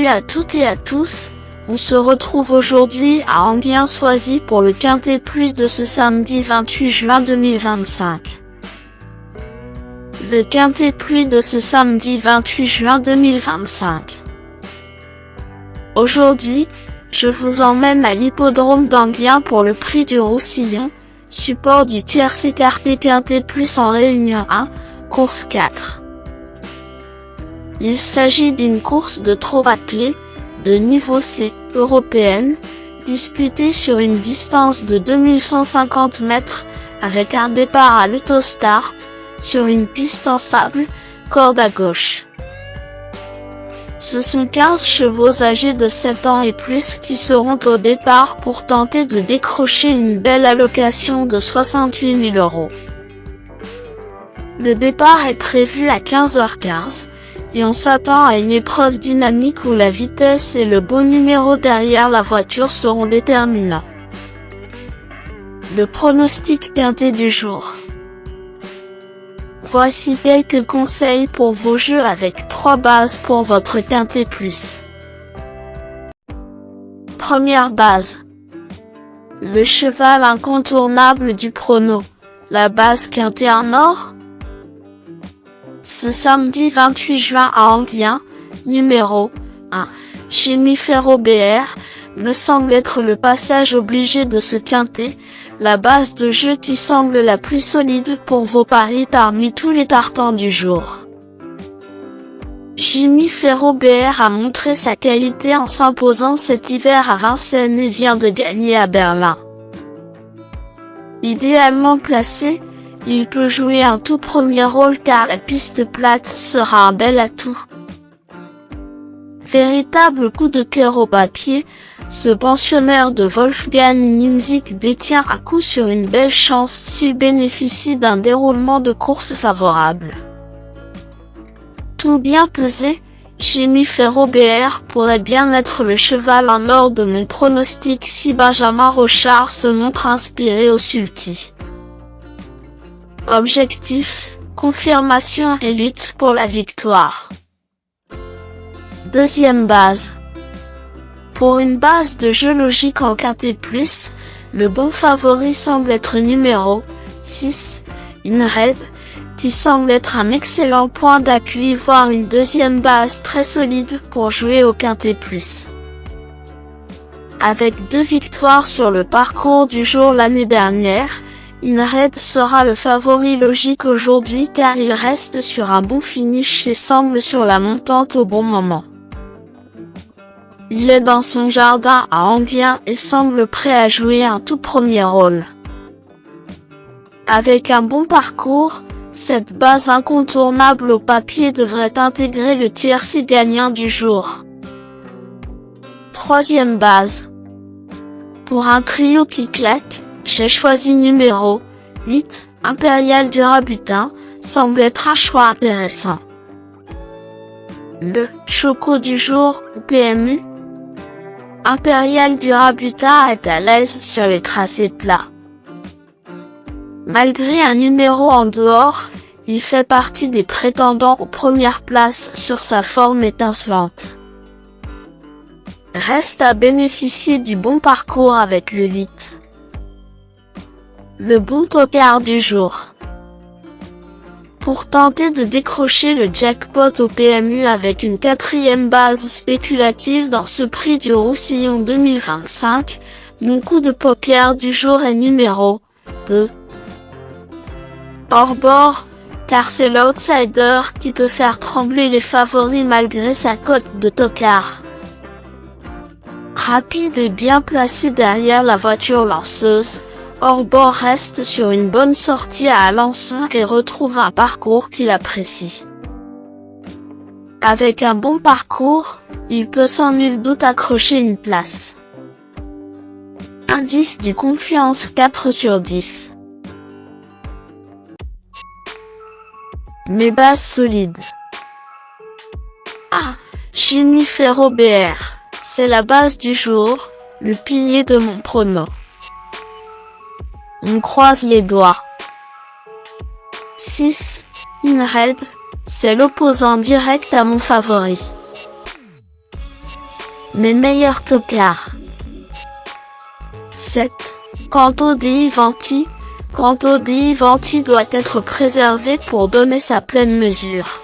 Salut à toutes et à tous, on se retrouve aujourd'hui à Enghien-Soisy pour le Quintet Plus de ce samedi 28 juin 2025. Le Quintet Plus de ce samedi 28 juin 2025. Aujourd'hui, je vous emmène à l'hippodrome d'Enghien pour le prix du Roussillon, support du tiercé écarté Quintet Plus en Réunion 1, course 4. Il s'agit d'une course de trot attelé, de niveau C, européenne, disputée sur une distance de 2150 mètres, avec un départ à l'autostart, sur une piste en sable, corde à gauche. Ce sont 15 chevaux âgés de 7 ans et plus qui seront au départ pour tenter de décrocher une belle allocation de 68 000 €. Le départ est prévu à 15h15, et on s'attend à une épreuve dynamique où la vitesse et le bon numéro derrière la voiture seront déterminants. Le pronostic quintet du jour. Voici quelques conseils pour vos jeux avec 3 bases pour votre quintet plus. Première base. Le cheval incontournable du prono. La base quintet en or. Ce samedi 28 juin à Enghien, numéro 1, Chimie Ferro BR, me semble être le passage obligé de ce quintet, la base de jeu qui semble la plus solide pour vos paris parmi tous les partants du jour. Chimie Ferro BR a montré sa qualité en s'imposant cet hiver à Vincennes et vient de gagner à Berlin. Idéalement placé, il peut jouer un tout premier rôle car la piste plate sera un bel atout. Véritable coup de cœur au papier, ce pensionnaire de Wolfgang Nimzik détient à coup sur une belle chance s'il bénéficie d'un déroulement de course favorable. Tout bien pesé, Chimie Ferro BR pourrait bien être le cheval en or de mon pronostic si Benjamin Rochard se montre inspiré au sulky. Objectif, confirmation et lutte pour la victoire. Deuxième base. Pour une base de jeu logique en quintet plus, le bon favori semble être numéro 6, Inred, qui semble être un excellent point d'appui voire une deuxième base très solide pour jouer au quintet plus. Avec 2 victoires sur le parcours du jour l'année dernière, Inred sera le favori logique aujourd'hui car il reste sur un bon finish et semble sur la montante au bon moment. Il est dans son jardin à Enghien et semble prêt à jouer un tout premier rôle. Avec un bon parcours, cette base incontournable au papier devrait intégrer le tiercé gagnant du jour. Troisième base. Pour un trio qui claque, j'ai choisi numéro 8, Impérial du Rabutin, semble être un choix intéressant. Le choco du jour, PMU. Impérial du Rabutin est à l'aise sur les tracés plats. Malgré un numéro en dehors, il fait partie des prétendants aux premières places sur sa forme étincelante. Reste à bénéficier du bon parcours avec le 8. Le bon tocard du jour. Pour tenter de décrocher le jackpot au PMU avec une 4e base spéculative dans ce prix du Roussillon 2025, mon coup de poker du jour est numéro 2. Hors bord, car c'est l'outsider qui peut faire trembler les favoris malgré sa cote de tocard. Rapide et bien placé derrière la voiture lanceuse, Hors-bord reste sur une bonne sortie à Alençon et retrouve un parcours qu'il apprécie. Avec un bon parcours, il peut sans nul doute accrocher une place. Indice du confiance 4 sur 10. Mes bases solides. Ah, Chimie Ferro BR, c'est la base du jour, le pilier de mon prono. On croise les doigts. 6. Inred, c'est l'opposant direct à mon favori. mais meilleur tocard. 7. Canto dei Vanti. Canto dei Vanti doit être préservé pour donner sa pleine mesure.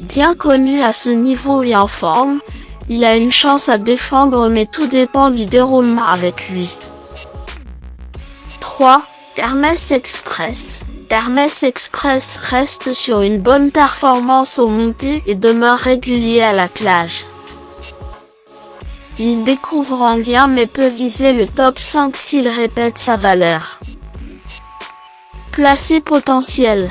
Bien connu à ce niveau et en forme, il a une chance à défendre mais tout dépend du déroulement avec lui. 3. Hermès Express. Hermès Express reste sur une bonne performance au montées et demeure régulier à l'attelage. Il découvre en bien mais peut viser le top 5 s'il répète sa valeur. Placé potentiel.